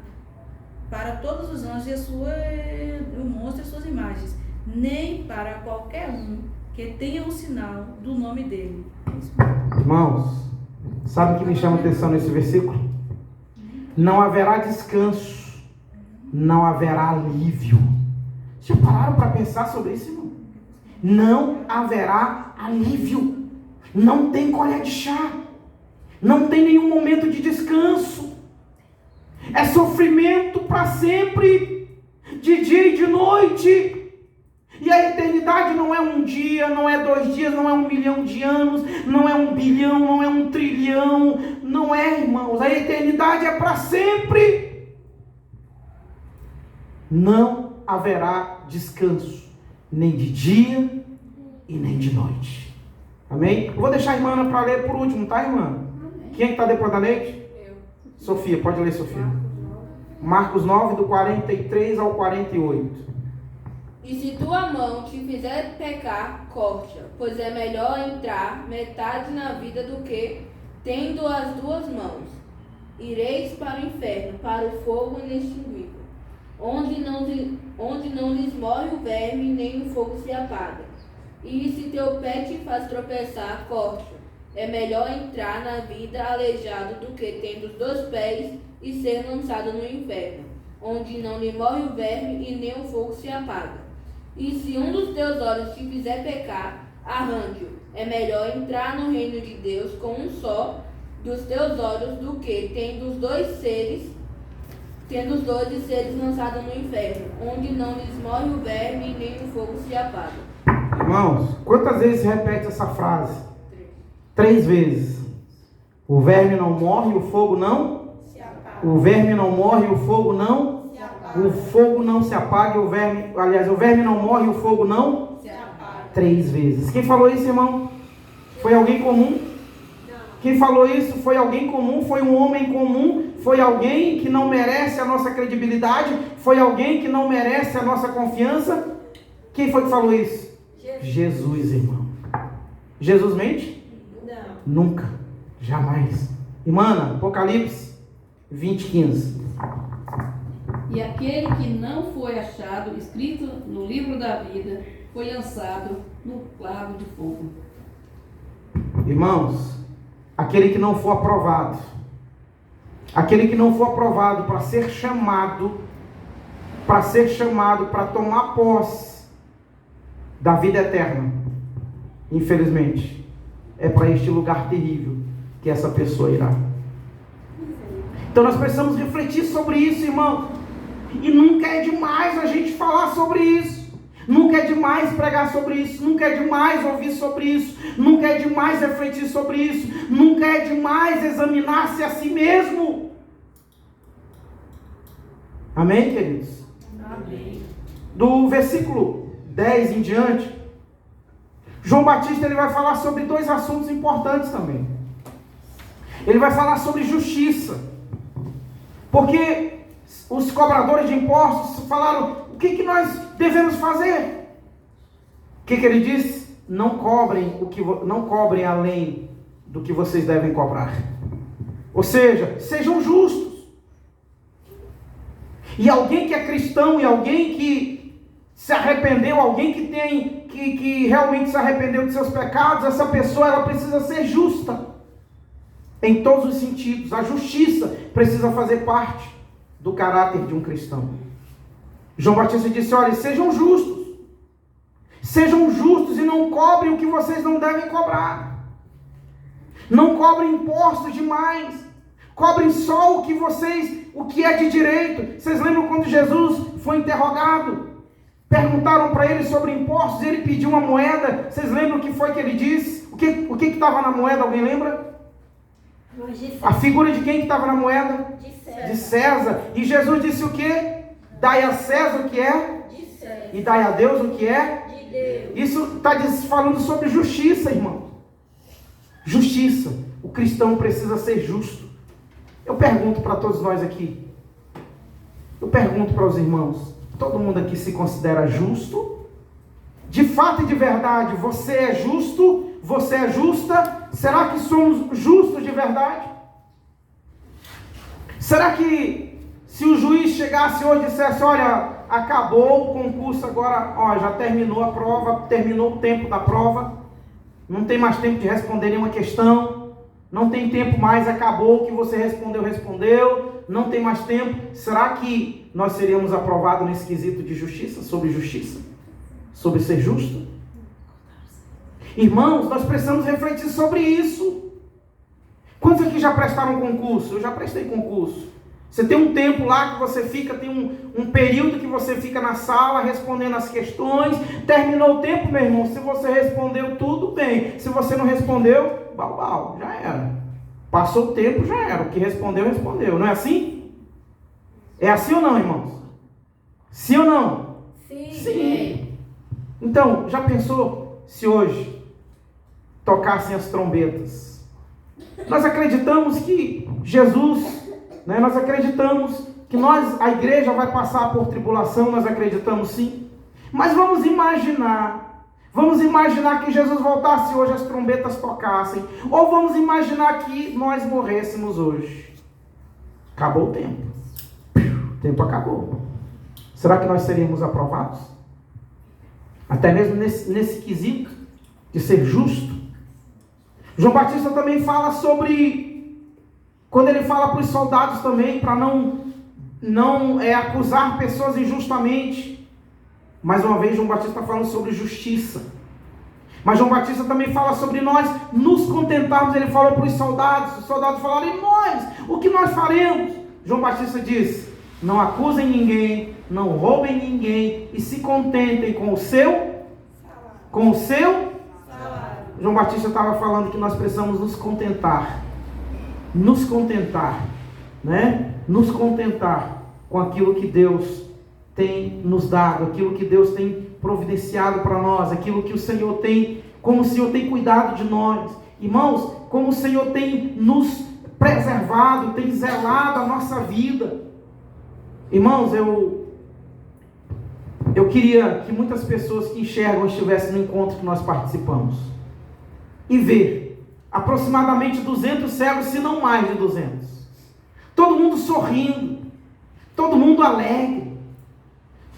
Para todos os anjos e o monstro e suas imagens, nem para qualquer um que tenha um sinal do nome dele. Irmãos, sabe o que me chama a atenção nesse versículo? Não haverá descanso, não haverá alívio. Já pararam para pensar sobre isso, irmão? Não haverá alívio. Não tem colher de chá. Não tem nenhum momento de descanso. É sofrimento para sempre, de dia e de noite. E a eternidade não é um dia, não é 2 dias, não é 1 milhão de anos, não é 1 bilhão, não é 1 trilhão. Não é, irmãos. A eternidade é para sempre. Não haverá descanso, nem de dia e nem de noite. Amém? Eu vou deixar a irmã Ana para ler por último, tá, irmã? Quem está depois da Neide? Eu. Sofia, pode ler, Sofia. Marcos 9, do 43 ao 48. E se tua mão te fizer pecar, corte-a, pois é melhor entrar metade na vida do que, tendo as 2 mãos, ireis para o inferno, para o fogo inextinguível, onde não lhes morre o verme, nem o fogo se apaga. E se teu pé te faz tropeçar, corte-o. É melhor entrar na vida aleijado do que, tendo os 2 pés, e ser lançado no inferno, onde não lhe morre o verme e nem o fogo se apaga. E se um dos teus olhos te fizer pecar, arranque-o. É melhor entrar no reino de Deus com um só dos teus olhos do que, tendo os dois seres lançados no inferno, onde não lhes morre o verme e nem o fogo se apaga. Irmãos, quantas vezes se repete essa frase? 3 vezes. O verme não morre, o fogo não Se apaga. O verme não morre, o fogo não Se apaga. O fogo não se apaga, o verme não morre, o fogo não Se apaga. 3 vezes. Quem falou isso, irmão? Foi alguém comum? Não. Quem falou isso foi alguém comum, foi um homem comum, foi alguém que não merece a nossa credibilidade, foi alguém que não merece a nossa confiança. Quem foi que falou isso? Jesus, irmão. Jesus mente? Não. Nunca, jamais. Irmã, Apocalipse 20:15. E aquele que não foi achado escrito no livro da vida foi lançado no lago de fogo. Irmãos, aquele que não for aprovado para ser chamado, para tomar posse da vida eterna, infelizmente, é para este lugar terrível que essa pessoa irá. Então nós precisamos refletir sobre isso, irmão. E nunca é demais a gente falar sobre isso. Nunca é demais pregar sobre isso. Nunca é demais ouvir sobre isso. Nunca é demais refletir sobre isso. Nunca é demais examinar-se a si mesmo. Amém, queridos? Amém. Do versículo 10 em diante, João Batista ele vai falar sobre 2 assuntos importantes também. Ele vai falar sobre justiça. Porque os cobradores de impostos falaram: o que nós devemos fazer? O que ele disse? Não cobrem além do que vocês devem cobrar. Ou seja, sejam justos. E alguém que é cristão, e alguém que se arrependeu, alguém que realmente se arrependeu de seus pecados, essa pessoa ela precisa ser justa em todos os sentidos. A justiça precisa fazer parte do caráter de um cristão. João Batista disse: olha, sejam justos e não cobrem o que vocês não devem cobrar. Não cobrem impostos demais. Cobrem só o que é de direito. Vocês lembram quando Jesus foi interrogado? Perguntaram para ele sobre impostos, ele pediu uma moeda. Vocês lembram o que foi que ele disse? O que estava na moeda? Alguém lembra? A figura de quem que estava na moeda? De César. E Jesus disse o quê? Dai a César o que é? De César. E dai a Deus o que é? De Deus. Isso está falando sobre justiça, irmão. Justiça. O cristão precisa ser justo. Eu pergunto para todos nós aqui. Eu pergunto para os irmãos. Todo mundo aqui se considera justo? De fato e de verdade, você é justo? Você é justa? Será que somos justos de verdade? Será que se o juiz chegasse hoje e dissesse: olha, acabou o concurso agora, já terminou a prova, terminou o tempo da prova, não tem mais tempo de responder nenhuma questão, não tem tempo mais, acabou, o que você respondeu, não tem mais tempo. Será que nós seríamos aprovados nesse quesito de justiça, sobre ser justo? Irmãos, nós precisamos refletir sobre isso. Quantos aqui já prestaram concurso? Eu já prestei concurso. Você tem um tempo lá que você fica, tem um período que você fica na sala respondendo as questões. Terminou o tempo, meu irmão, se você respondeu tudo bem. Se você não respondeu, já era. Passou o tempo, já era. O que respondeu. Não é assim? É assim ou não, irmãos? Sim ou não? Sim. Então, já pensou se hoje tocassem as trombetas? Nós acreditamos que Jesus... Nós acreditamos que a igreja vai passar por tribulação, nós acreditamos sim. Mas vamos imaginar que Jesus voltasse hoje, as trombetas tocassem. Ou vamos imaginar que nós morrêssemos hoje. Acabou o tempo. O tempo acabou. Será que nós seríamos aprovados? Até mesmo nesse quesito de ser justo. João Batista também fala sobre... Quando ele fala para os soldados também, para não acusar pessoas injustamente. Mais uma vez, João Batista está falando sobre justiça. Mas João Batista também fala sobre nós nos contentarmos. Ele falou para os soldados falaram: e nós? O que nós faremos? João Batista disse: não acusem ninguém, não roubem ninguém e se contentem com o seu salário. João Batista estava falando que nós precisamos nos contentar, né? Nos contentar com aquilo que Deus tem nos dado, aquilo que Deus tem providenciado para nós, aquilo que o Senhor tem, como o Senhor tem cuidado de nós. Irmãos, como o Senhor tem nos preservado, tem zelado a nossa vida. Irmãos, eu queria que muitas pessoas que enxergam estivessem no encontro que nós participamos e ver aproximadamente 200 cegos, se não mais de 200. Todo mundo sorrindo, todo mundo alegre,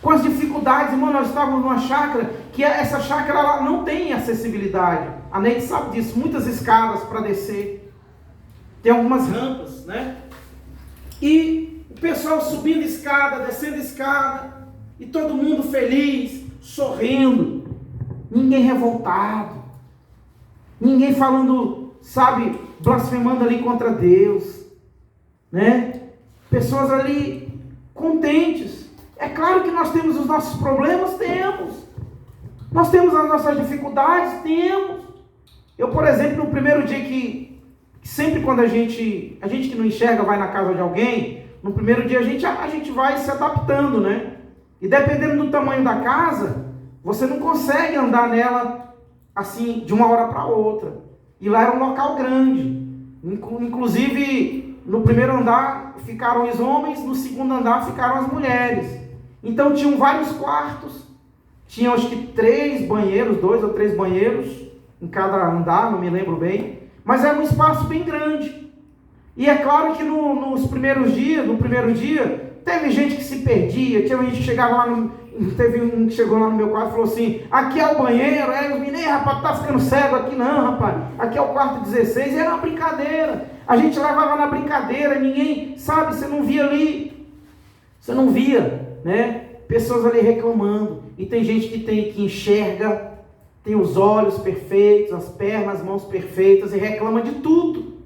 com as dificuldades. Irmão, nós estávamos numa chácara, que essa chácara ela não tem acessibilidade. A Neide sabe disso, muitas escadas para descer, tem algumas rampas, né? E o pessoal subindo escada, descendo escada, e todo mundo feliz, sorrindo, ninguém revoltado, ninguém falando, blasfemando ali contra Deus, né? Pessoas ali contentes. É claro que nós temos os nossos problemas, nós temos as nossas dificuldades, eu, por exemplo, no primeiro dia que sempre quando a gente que não enxerga vai na casa de alguém, no primeiro dia a gente vai se adaptando, né? E dependendo do tamanho da casa, você não consegue andar nela assim de uma hora para outra. E lá era um local grande. Inclusive, no primeiro andar ficaram os homens, no segundo andar ficaram as mulheres. Então tinham vários quartos, tinham acho que 3 banheiros, 2 ou 3 banheiros em cada andar, não me lembro bem, mas era um espaço bem grande. E é claro que no primeiro dia, teve gente que se perdia, tinha gente que chegava lá, teve um que chegou lá no meu quarto e falou assim, aqui é o banheiro, os meninos, rapaz, tá ficando cego aqui não, rapaz, aqui é o quarto 16, e era uma brincadeira, a gente levava na brincadeira, ninguém, sabe, você não via ali, você não via, né, pessoas ali reclamando, e tem gente que enxerga, tem os olhos perfeitos, as pernas, as mãos perfeitas, e reclama de tudo,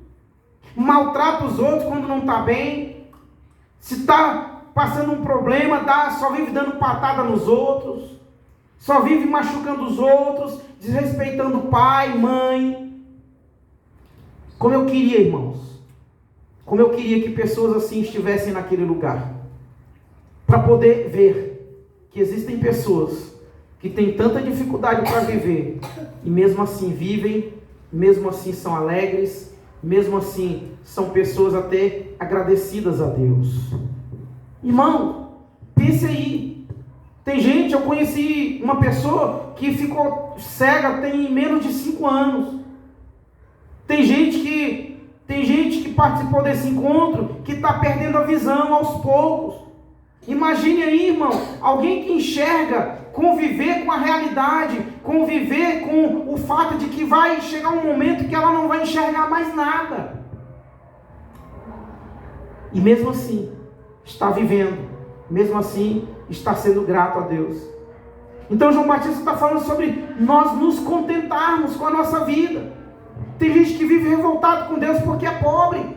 maltrata os outros quando não está bem, se está passando um problema, só vive dando patada nos outros, só vive machucando os outros, desrespeitando pai, mãe. Como eu queria, irmãos, como eu queria que pessoas assim estivessem naquele lugar, para poder ver que existem pessoas que têm tanta dificuldade para viver, e mesmo assim vivem, mesmo assim são alegres, mesmo assim são pessoas até agradecidas a Deus. Irmão, pense aí, tem gente, eu conheci uma pessoa que ficou cega tem menos de 5 anos, tem gente que participou desse encontro, que está perdendo a visão aos poucos. Imagine aí, irmão, alguém que enxerga, conviver com a realidade, conviver com o fato de que vai chegar um momento que ela não vai enxergar mais nada, e mesmo assim está vivendo, mesmo assim está sendo grato a Deus. Então João Batista está falando sobre nós nos contentarmos com a nossa vida. Tem gente que vive revoltado com Deus porque é pobre,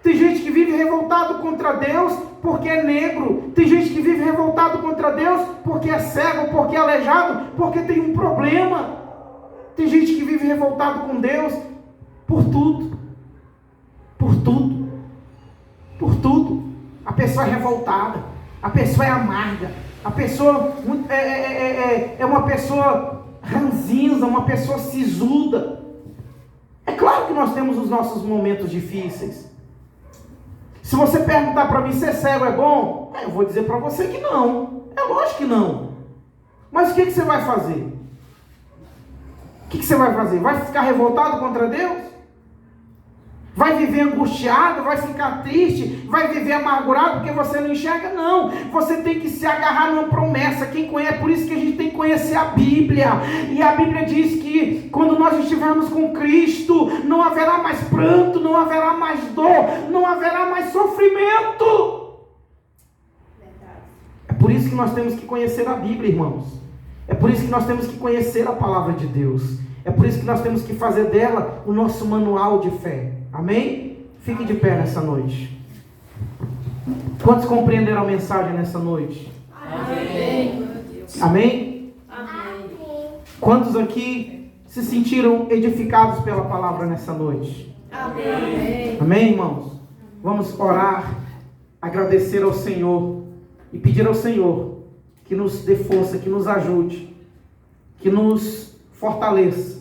tem gente que vive revoltado contra Deus porque é negro, tem gente que vive revoltado contra Deus porque é cego, porque é aleijado, porque tem um problema, tem gente que vive revoltado com Deus por tudo, por tudo, por tudo. A pessoa é revoltada, a pessoa é amarga, a pessoa é uma pessoa ranzinza, uma pessoa sisuda. É claro que nós temos os nossos momentos difíceis. Se você perguntar para mim se ser cego é bom, eu vou dizer para você que não. É lógico que não. Mas o que você vai fazer? O que você vai fazer? Vai ficar revoltado contra Deus? Vai viver angustiado, vai ficar triste, vai viver amargurado porque você não enxerga? Não, você tem que se agarrar numa promessa. Quem conhece, por isso que a gente tem que conhecer a Bíblia. E a Bíblia diz que quando nós estivermos com Cristo, não haverá mais pranto, não haverá mais dor, não haverá mais sofrimento. É por isso que nós temos que conhecer a Bíblia, irmãos. É por isso que nós temos que conhecer a palavra de Deus. É por isso que nós temos que fazer dela o nosso manual de fé. Amém? Fique de pé nessa noite. Quantos compreenderam a mensagem nessa noite? Amém. Amém? Amém. Quantos aqui se sentiram edificados pela palavra nessa noite? Amém. Amém, irmãos? Vamos orar, agradecer ao Senhor e pedir ao Senhor que nos dê força, que nos ajude, que nos fortaleça,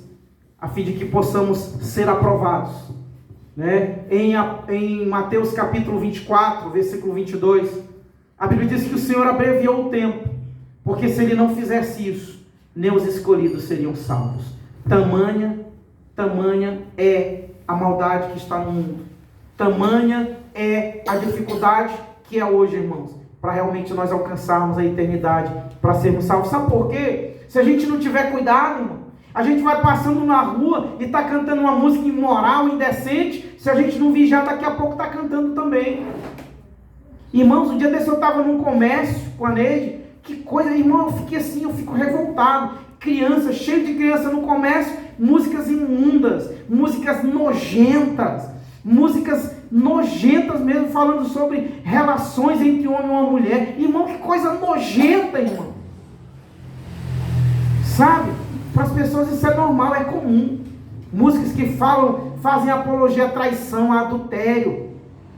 a fim de que possamos ser aprovados. Né? Em Mateus capítulo 24, versículo 22, a Bíblia diz que o Senhor abreviou o tempo, porque se Ele não fizesse isso, nem os escolhidos seriam salvos. Tamanha é a maldade que está no mundo, tamanha é a dificuldade que é hoje, irmãos, para realmente nós alcançarmos a eternidade, para sermos salvos. Sabe por quê? Se a gente não tiver cuidado, irmão, a gente vai passando na rua e está cantando uma música imoral, indecente. Se a gente não vigiar, daqui a pouco está cantando também. Irmãos, um dia desse eu estava num comércio com a Neide. Que coisa, irmão, eu fiquei assim, eu fico revoltado. Criança, cheio de criança no comércio, músicas imundas, músicas nojentas mesmo, falando sobre relações entre um homem e uma mulher. Irmão, que coisa nojenta, irmão. Sabe? Para as pessoas isso é normal, é comum. Músicas que fazem apologia à traição, a adultério.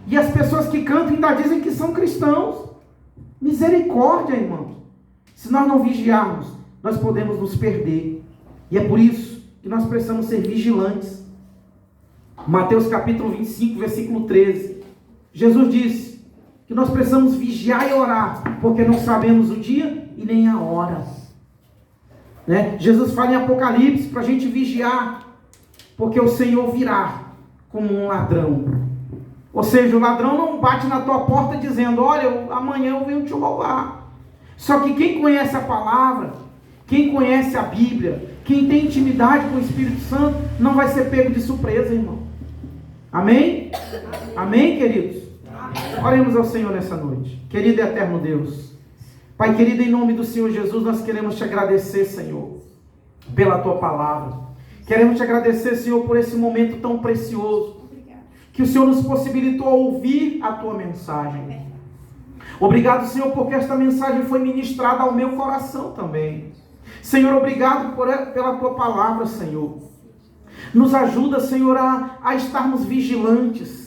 E as pessoas que cantam ainda dizem que são cristãos. Misericórdia, irmãos. Se nós não vigiarmos, nós podemos nos perder. E é por isso que nós precisamos ser vigilantes. Mateus capítulo 25, versículo 13. Jesus disse que nós precisamos vigiar e orar, porque não sabemos o dia e nem a hora. Né? Jesus fala em Apocalipse para a gente vigiar, porque o Senhor virá como um ladrão. Ou seja, o ladrão não bate na tua porta dizendo: olha, amanhã eu venho te roubar. Só que quem conhece a palavra, quem conhece a Bíblia, quem tem intimidade com o Espírito Santo, não vai ser pego de surpresa, irmão. Amém? Amém, queridos? Oremos ao Senhor nessa noite. Querido e eterno Deus, Pai querido, em nome do Senhor Jesus, nós queremos te agradecer, Senhor, pela tua palavra. Queremos te agradecer, Senhor, por esse momento tão precioso, que o Senhor nos possibilitou ouvir a tua mensagem. Obrigado, Senhor, porque esta mensagem foi ministrada ao meu coração também. Senhor, obrigado pela tua palavra, Senhor. Nos ajuda, Senhor, a estarmos vigilantes.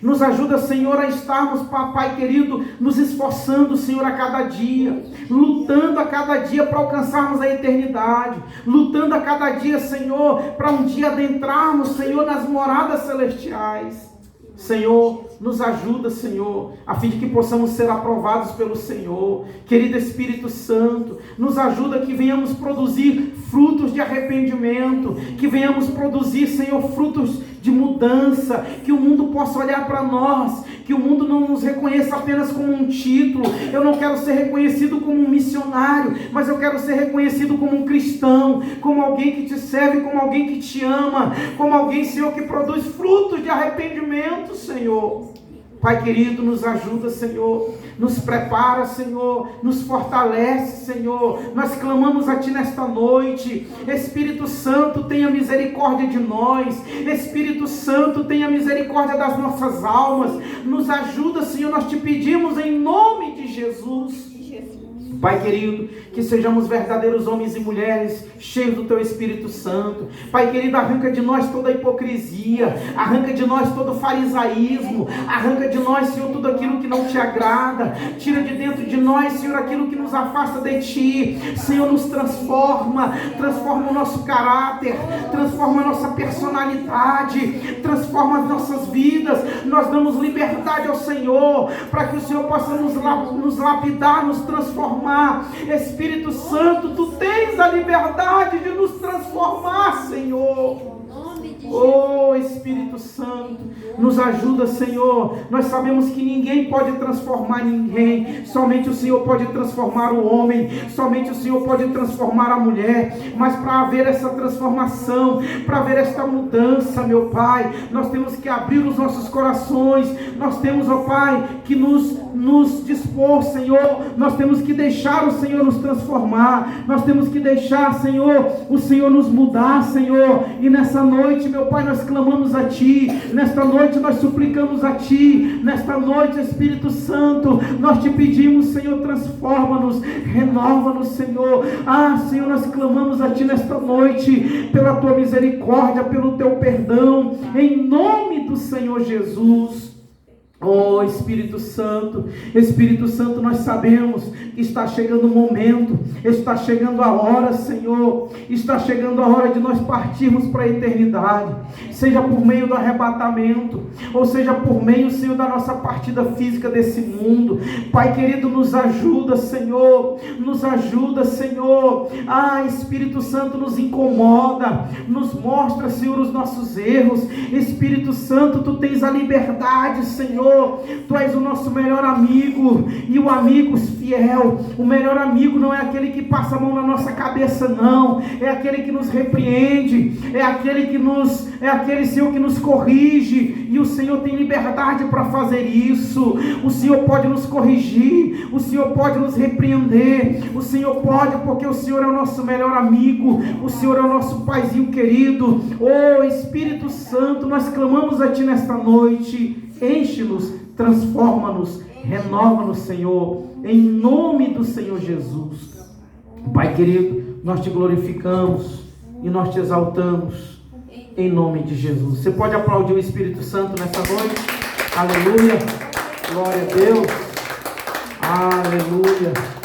Nos ajuda, Senhor, a estarmos, Pai querido, nos esforçando, Senhor, a cada dia, lutando a cada dia para alcançarmos a eternidade, lutando a cada dia, Senhor, para um dia adentrarmos, Senhor, nas moradas celestiais. Senhor, nos ajuda, Senhor, a fim de que possamos ser aprovados pelo Senhor. Querido Espírito Santo, nos ajuda que venhamos produzir frutos de arrependimento, que venhamos produzir, Senhor, frutos de mudança, que o mundo possa olhar para nós, que o mundo não nos reconheça apenas como um título. Eu não quero ser reconhecido como um missionário, mas eu quero ser reconhecido como um cristão, como alguém que te serve, como alguém que te ama, como alguém, Senhor, que produz frutos de arrependimento, Senhor. Pai querido, nos ajuda, Senhor, nos prepara, Senhor, nos fortalece, Senhor. Nós clamamos a Ti nesta noite. Espírito Santo, tenha misericórdia de nós. Espírito Santo, tenha misericórdia das nossas almas. Nos ajuda, Senhor, nós te pedimos em nome de Jesus. Pai querido, que sejamos verdadeiros homens e mulheres cheios do Teu Espírito Santo. Pai querido, arranca de nós toda a hipocrisia, arranca de nós todo o farisaísmo, arranca de nós, Senhor, tudo aquilo que não Te agrada. Tira de dentro de nós, Senhor, aquilo que nos afasta de Ti. Senhor, nos transforma o nosso caráter, transforma a nossa personalidade, transforma as nossas vidas. Nós damos liberdade ao Senhor, para que o Senhor possa nos lapidar, nos transformar. Espírito Santo, Tu tens a liberdade de nos transformar, Senhor. Oh, Espírito Santo, nos ajuda, Senhor. Nós sabemos que ninguém pode transformar ninguém. Somente o Senhor pode transformar o homem. Somente o Senhor pode transformar a mulher. Mas para haver essa transformação, para haver esta mudança, meu Pai, nós temos que abrir os nossos corações. Nós temos, ó Pai, que nos dispor, Senhor. Nós temos que deixar o Senhor nos transformar. Nós temos que deixar, Senhor, o Senhor nos mudar, Senhor. E nessa noite, meu Pai, nós clamamos a Ti. Nesta noite nós suplicamos a Ti. Nesta noite, Espírito Santo, nós Te pedimos, Senhor, transforma-nos, renova-nos, Senhor. Senhor, nós clamamos a Ti nesta noite, pela Tua misericórdia, pelo Teu perdão, em nome do Senhor Jesus. Oh, Espírito Santo, nós sabemos que está chegando o momento, está chegando a hora, Senhor, está chegando a hora de nós partirmos para a eternidade, seja por meio do arrebatamento, ou seja por meio, Senhor, da nossa partida física desse mundo. Pai querido, nos ajuda, Senhor, Espírito Santo, nos incomoda, nos mostra, Senhor, os nossos erros. Espírito Santo, Tu tens a liberdade, Senhor. Tu és o nosso melhor amigo, e o amigo fiel. O melhor amigo não é aquele que passa a mão na nossa cabeça, não. É aquele que nos repreende, é aquele Senhor, que nos corrige, e o Senhor tem liberdade para fazer isso. O Senhor pode nos corrigir, o Senhor pode nos repreender, o Senhor pode, porque o Senhor é o nosso melhor amigo, o Senhor é o nosso Paizinho querido. Oh, Espírito Santo, nós clamamos a Ti nesta noite. Enche-nos, transforma-nos, renova-nos, Senhor, em nome do Senhor Jesus. Pai querido, nós Te glorificamos e nós Te exaltamos, em nome de Jesus. Você pode aplaudir o Espírito Santo nessa noite? Aleluia, glória a Deus, aleluia.